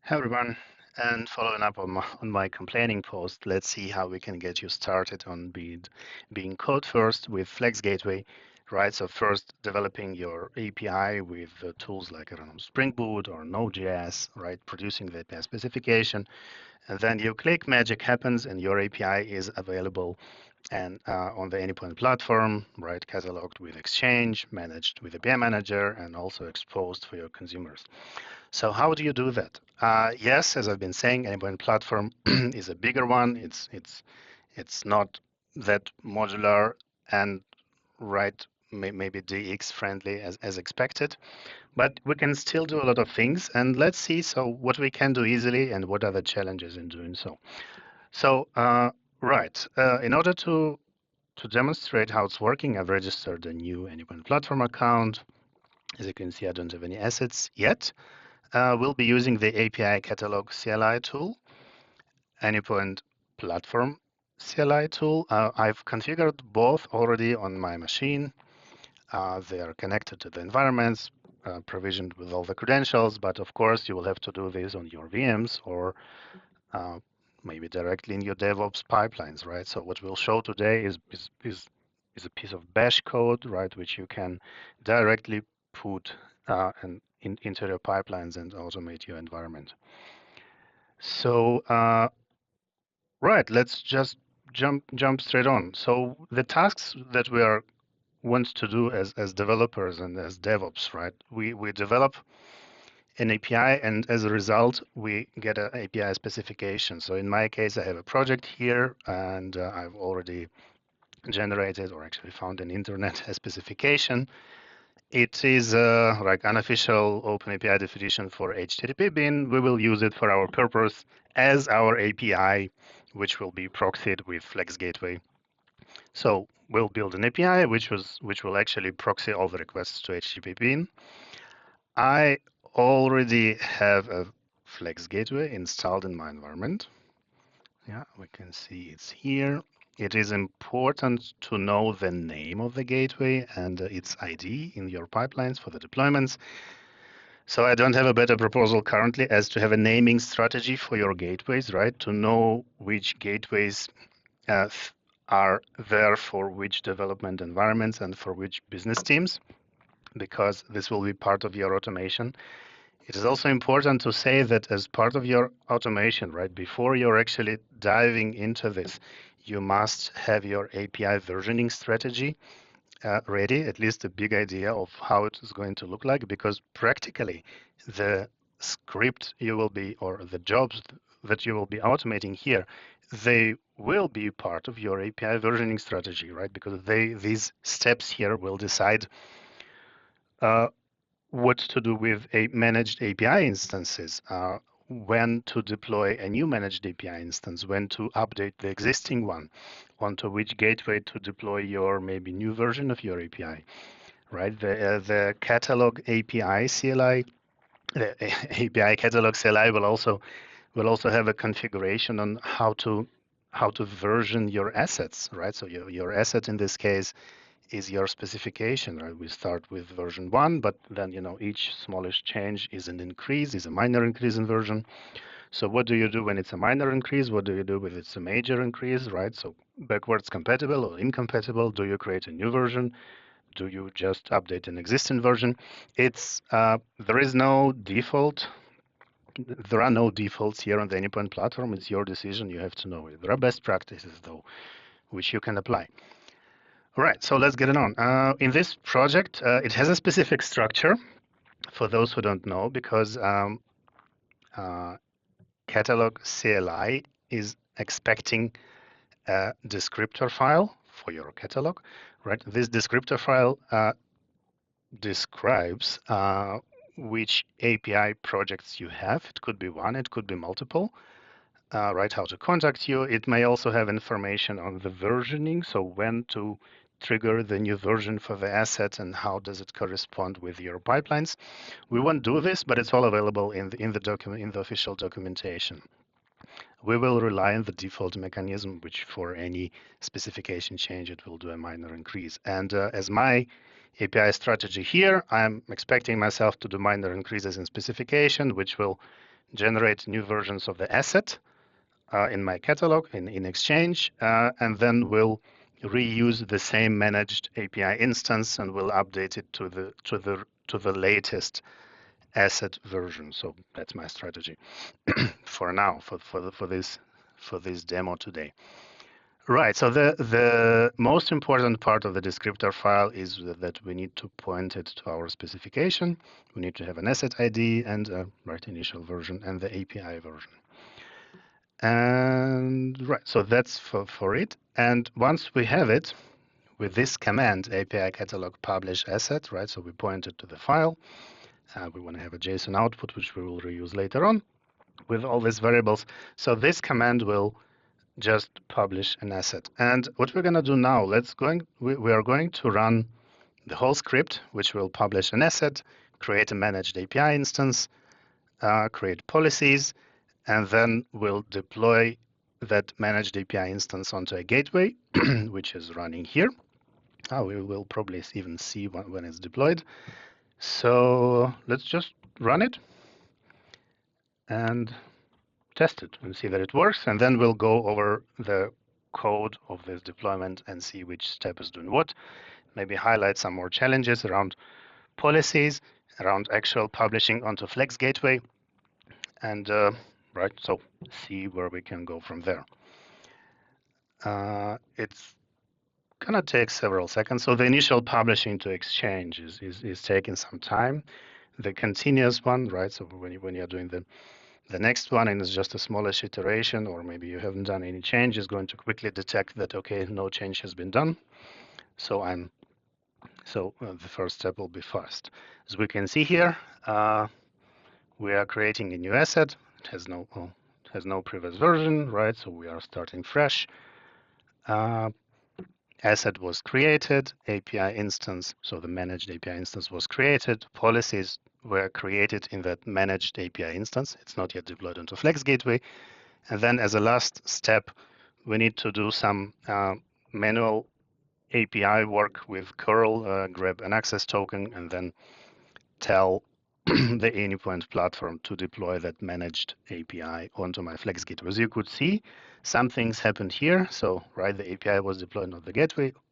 Hey everyone, and following up on my complaining post, let's see how we can get you started on being code first with Flex Gateway, right? So first developing your API with tools like, I don't know, Spring Boot or Node.js, right? Producing the API specification, and then you click, magic happens, and your API is available and on the Anypoint platform, right? Cataloged with Exchange, managed with API Manager, and also exposed for your consumers. So how do you do that? Yes, as I've been saying, Anypoint platform is a bigger one. It's not that modular and right maybe DX friendly as expected, but we can still do a lot of things. And let's see so what we can do easily and what are the challenges in doing so. So in order to demonstrate how it's working, I've registered a new Anypoint platform account. As you can see, I don't have any assets yet. We'll be using the API Catalog CLI tool, Anypoint Platform CLI tool. I've configured both already on my machine. They are connected to the environments, provisioned with all the credentials, but of course you will have to do this on your VMs or uh, maybe directly in your DevOps pipelines, right? So what we'll show today is a piece of bash code, right, which you can directly put into your pipelines and automate your environment. So right, let's just jump straight on. So the tasks that we are want to do as developers and as DevOps, right? We develop an API, and as a result, we get an API specification. So in my case, I have a project here, and I've already generated or actually found an internet specification. It is like unofficial OpenAPI definition for HTTP bin. We will use it for our purpose as our API, which will be proxied with Flex Gateway. So we'll build an API which will actually proxy all the requests to HTTP bin. I already have a Flex Gateway installed in my environment. Yeah, we can see it's here. It is important to know the name of the gateway and its ID in your pipelines for the deployments. So I don't have a better proposal currently as to have a naming strategy for your gateways, right? To know which gateways uh, are there for which development environments and for which business teams, because this will be part of your automation. It is also important to say that as part of your automation, right, before you're actually diving into this, you must have your API versioning strategy ready, at least a big idea of how it is going to look like, because practically the script you will be, or the jobs that you will be automating here, they will be part of your API versioning strategy, right? Because these steps here will decide what to do with a managed API instances, when to deploy a new managed API instance, when to update the existing one, onto which gateway to deploy your maybe new version of your API, right? The catalog API CLI, the API catalog CLI will also have a configuration on how to version your assets, right? So your asset in this case is your specification, right? We start with version 1, but then each smallish change is an increase, is a minor increase in version. So what do you do when it's a minor increase? What do you do when it's a major increase, right? So backwards compatible or incompatible? Do you create a new version? Do you just update an existing version? It's there is no default. There are no defaults here on the Anypoint platform. It's your decision. You have to know it. There are best practices though, which you can apply. All right, so let's get it on. In this project, it has a specific structure for those who don't know, because uh, catalog CLI is expecting a descriptor file for your catalog, right? This descriptor file describes which API projects you have. It could be one, it could be multiple, right? How to contact you. It may also have information on the versioning, so when to trigger the new version for the asset and how does it correspond with your pipelines. We won't do this, but it's all available in the official documentation. We will rely on the default mechanism, which for any specification change, it will do a minor increase. And as my API strategy here, I'm expecting myself to do minor increases in specification, which will generate new versions of the asset in my catalog in Exchange, and then we'll reuse the same managed API instance and we'll update it to the latest asset version. So that's my strategy for now for this demo today. Right. So the most important part of the descriptor file is that we need to point it to our specification. We need to have an asset ID and a right initial version and the API version. And right, so that's for it. And once we have it, with this command, API catalog publish asset, right? So we point it to the file. We want to have a JSON output, which we will reuse later on with all these variables. So this command will just publish an asset. And what we're going to do now, we are going to run the whole script, which will publish an asset, create a managed API instance, create policies, and then we'll deploy that managed API instance onto a gateway, which is running here. We will probably even see when it's deployed. So let's just run it and test it and see that it works. And then we'll go over the code of this deployment and see which step is doing what. Maybe highlight some more challenges around policies, around actual publishing onto Flex Gateway, and right, so see where we can go from there. It's gonna take several seconds. So the initial publishing to Exchange is taking some time. The continuous one, right? So when you're doing the next one and it's just a smallish iteration, or maybe you haven't done any change, is going to quickly detect that okay, no change has been done. So the first step will be fast. As we can see here, we are creating a new asset. It has no previous version, right? So we are starting fresh. Asset was created, API instance, so the managed API instance was created, policies were created in that managed API instance. It's not yet deployed onto Flex Gateway. And then as a last step, we need to do some manual API work with curl, grab an access token, and then tell the Anypoint platform to deploy that managed API onto my Flex Gateway. As you could see, some things happened here. So, right, the API was deployed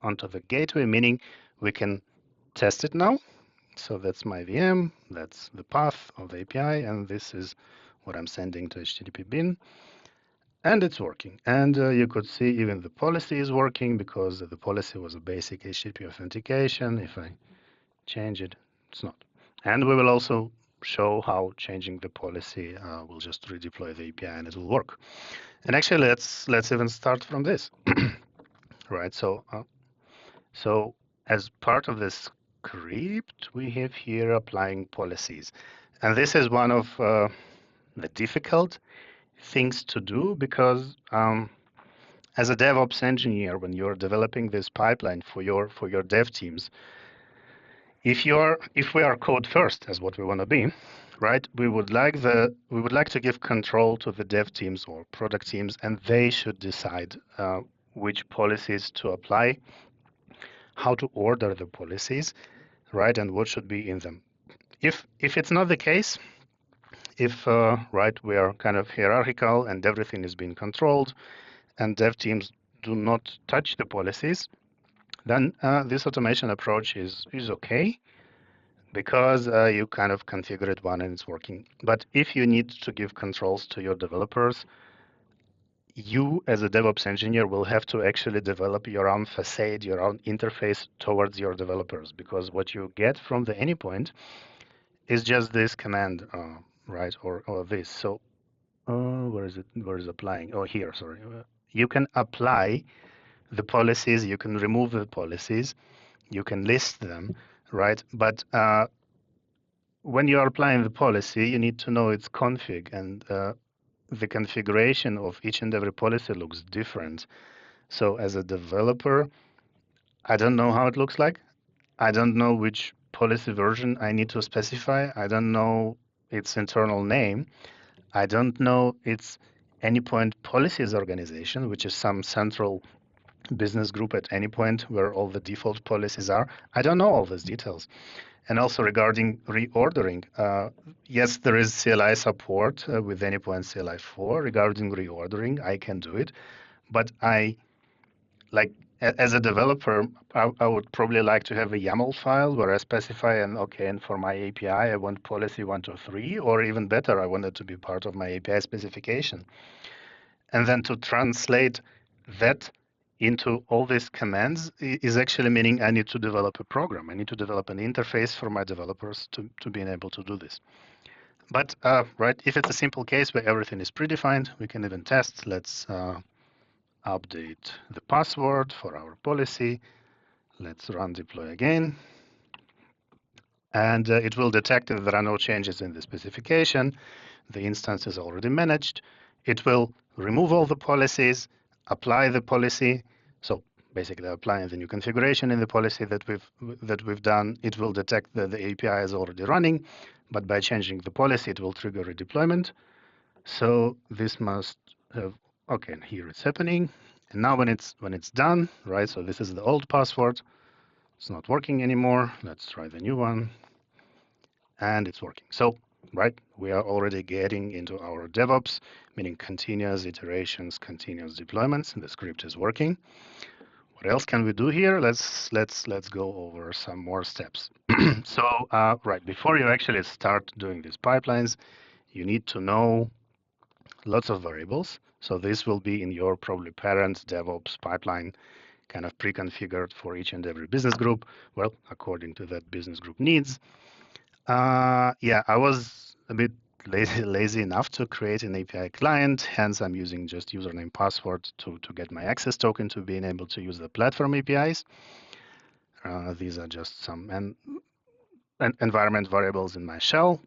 onto the gateway, meaning we can test it now. So that's my VM, that's the path of the API, and this is what I'm sending to HTTP bin. And it's working. And you could see even the policy is working because the policy was a basic HTTP authentication. If I change it, it's not. And we will also show how changing the policy will just redeploy the API and it will work. And actually, let's even start from this, right? So as part of this script, we have here applying policies, and this is one of the difficult things to do because as a DevOps engineer, when you're developing this pipeline for your dev teams, if we are code first, as what we want to be, right? We would like to give control to the dev teams or product teams, and they should decide which policies to apply, how to order the policies, right, and what should be in them. If it's not the case, if right, we are kind of hierarchical and everything is being controlled, and dev teams do not touch the policies, then this automation approach is okay because you kind of configure it one and it's working. But if you need to give controls to your developers, you as a DevOps engineer will have to actually develop your own facade, your own interface towards your developers, because what you get from the Anypoint is just this command, right, or this. So where is it? Where is applying? Oh, here, sorry. You can apply the policies, you can remove the policies, you can list them, right? But when you are applying the policy, you need to know its config, and the configuration of each and every policy looks different. So as a developer, I don't know how it looks like. I don't know which policy version I need to specify. I don't know its internal name. I don't know its Anypoint policies organization, which is some central business group at Anypoint where all the default policies are. I don't know all these details. And also regarding reordering, yes, there is CLI support with Anypoint CLI 4 regarding reordering. I can do it, but as a developer, I would probably like to have a YAML file where I specify and for my API, I want policy 123, or even better, I want it to be part of my API specification. And then to translate that into all these commands is actually meaning I need to develop a program. I need to develop an interface for my developers to be able to do this. But if it's a simple case where everything is predefined, we can even test. Let's update the password for our policy. Let's run deploy again. And it will detect if there are no changes in the specification. The instance is already managed. It will remove all the policies, apply the policy. So basically applying the new configuration in the policy that we've done. It will detect that the API is already running, but by changing the policy, it will trigger a deployment. So this must have, okay, and here it's happening. And now when it's done, right? So this is the old password. It's not working anymore. Let's try the new one. And it's working. So, right, we are already getting into our DevOps, meaning continuous iterations, continuous deployments, and the script is working. What else can we do here? Let's go over some more steps. So, right, before you actually start doing these pipelines, you need to know lots of variables. So this will be in your probably parent DevOps pipeline, kind of pre-configured for each and every business group, well, according to that business group needs. Yeah, I was a bit lazy enough to create an API client, hence I'm using just username password to get my access token to being able to use the platform APIs. These are just some environment variables in my shell.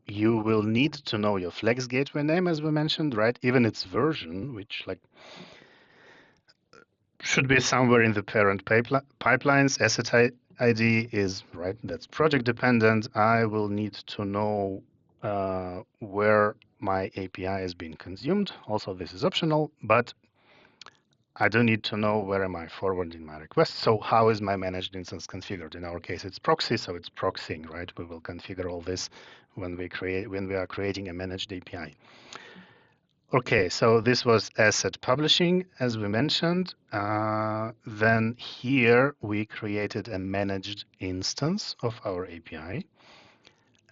You will need to know your Flex gateway name, as we mentioned, right? Even its version, which should be somewhere in the parent pipelines. Asset ID is, right, that's project dependent. I will need to know where my API is being consumed. Also, this is optional, but I do need to know where am I forwarding my request. So how is my managed instance configured? In our case, it's proxy, so it's proxying, right? We will configure all this when we are creating a managed API. Okay, so this was asset publishing, as we mentioned. Then here we created a managed instance of our API.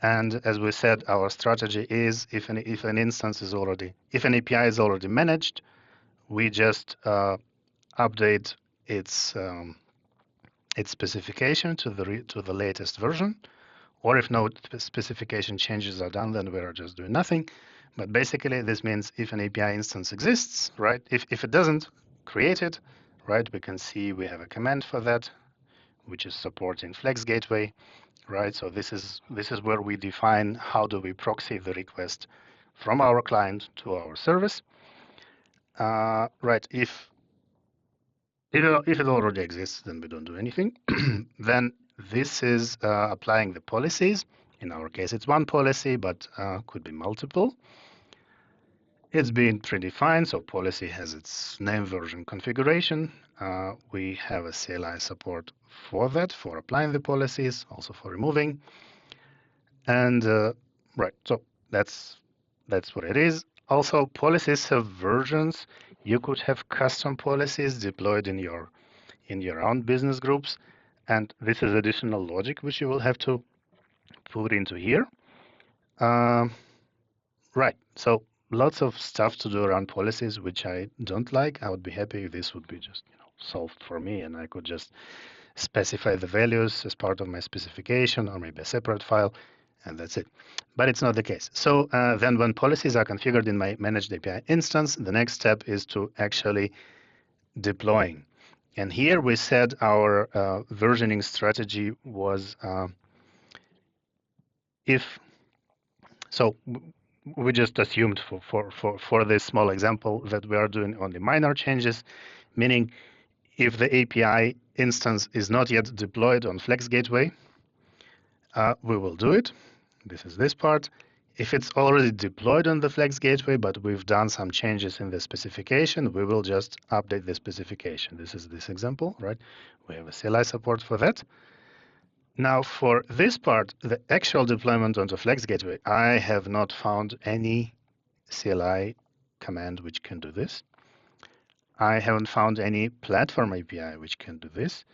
And as we said, our strategy is if an API is already managed, we just update its specification to the latest version. Or if no specification changes are done, then we are just doing nothing. But basically, this means if an API instance exists, right? If it doesn't, create it, right? We can see we have a command for that, which is supporting Flex Gateway, right? So this is where we define how do we proxy the request from our client to our service, right? If it already exists, then we don't do anything. Then this is applying the policies. In our case, it's one policy, but could be multiple. It's been predefined, so policy has its name, version, configuration. We have a CLI support for that, for applying the policies, also for removing. And right, so that's what it is. Also, policies have versions. You could have custom policies deployed in your own business groups, and this is additional logic which you will have to put into here. Right, so lots of stuff to do around policies, which I don't like. I would be happy if this would be just solved for me, and I could just specify the values as part of my specification, or maybe a separate file, and that's it. But it's not the case. So then when policies are configured in my managed API instance, the next step is to actually deploying. And here we said our versioning strategy was we just assumed for this small example that we are doing only minor changes, meaning if the API instance is not yet deployed on Flex Gateway, we will do it. This is this part. If it's already deployed on the Flex Gateway, but we've done some changes in the specification, we will just update the specification. This is this example, right? We have a CLI support for that. Now, for this part, the actual deployment on the Flex Gateway, I have not found any CLI command which can do this. I haven't found any platform API which can do this.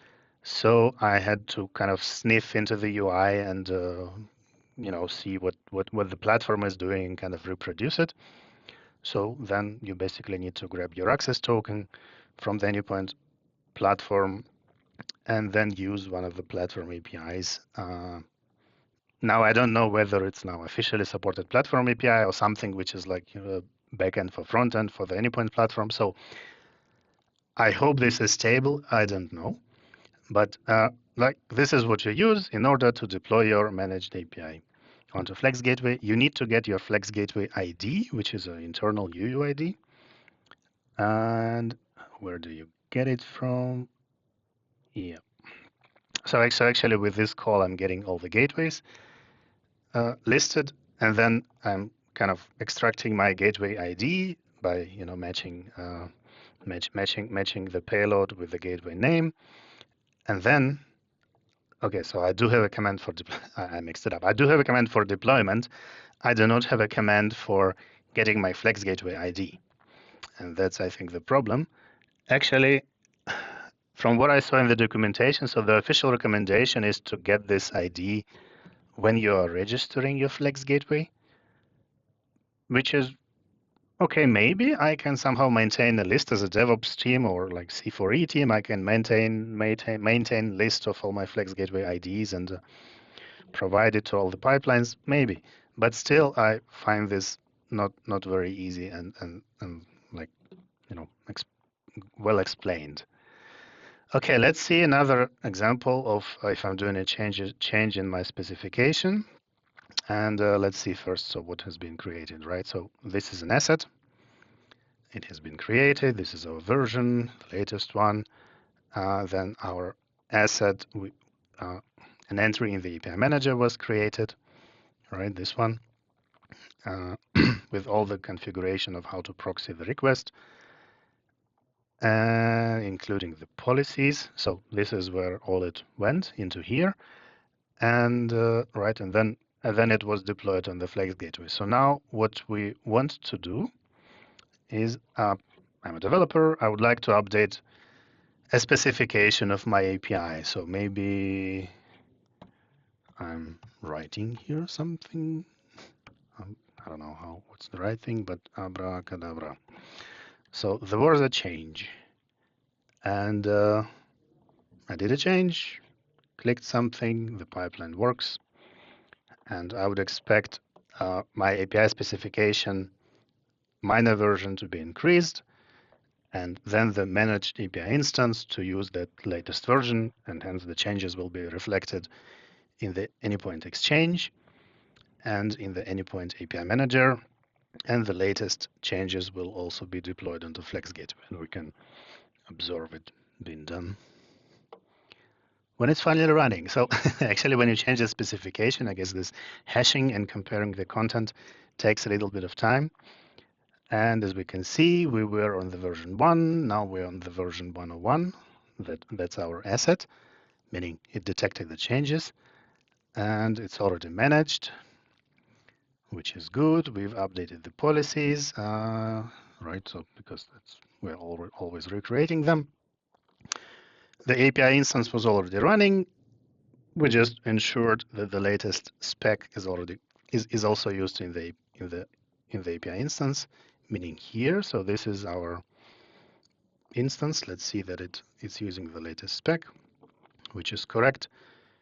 So I had to kind of sniff into the UI and see what the platform is doing and kind of reproduce it. So then you basically need to grab your access token from the Anypoint platform and then use one of the platform APIs. Now I don't know whether it's now officially supported platform API or something which is like backend for frontend for the Anypoint platform. So I hope this is stable. I don't know, but like this is what you use in order to deploy your managed API onto Flex Gateway. You need to get your Flex Gateway ID, which is an internal UUID. And where do you get it from? Yeah. So actually with this call, I'm getting all the gateways listed, and then I'm kind of extracting my gateway ID by matching the payload with the gateway name, and then okay, so I do have a command for I mixed it up. I do have a command for deployment. I do not have a command for getting my Flex Gateway ID, and that's I think the problem. Actually, from what I saw in the documentation, so the official recommendation is to get this ID when you are registering your Flex Gateway, which is okay. Maybe I can somehow maintain a list as a DevOps team or like C4E team. I can maintain list of all my Flex Gateway IDs and provide it to all the pipelines. Maybe, but still, I find this not very easy and like well explained. Okay, let's see another example of if I'm doing a change in my specification. And let's see first, so what has been created, right? So this is an asset. It has been created. This is our version, the latest one. Then our asset, an entry in the API manager was created, right? This one, with all the configuration of how to proxy the request. Including the policies. So this is where all it went into here, and right, and then it was deployed on the Flex Gateway. So now what we want to do is, I'm a developer. I would like to update a specification of my API. So maybe I'm writing here something. I don't know what's the right thing, but abracadabra. So there was a change, and I did a change, clicked something, the pipeline works, and I would expect my API specification minor version to be increased, and then the managed API instance to use that latest version, and hence the changes will be reflected in the Anypoint Exchange and in the Anypoint API Manager, and the latest changes will also be deployed onto Flex Gateway, and we can observe it being done when it's finally running. So actually, when you change the specification, I guess this hashing and comparing the content takes a little bit of time. And as we can see, we were on the version 1. Now we're on the version 101. That's our asset, meaning it detected the changes. And it's already managed, which is good. We've updated the policies, right? So because we're always recreating them. The API instance was already running. We just ensured that the latest spec is also used in the API instance, meaning here. So this is our instance. Let's see that it's using the latest spec, which is correct.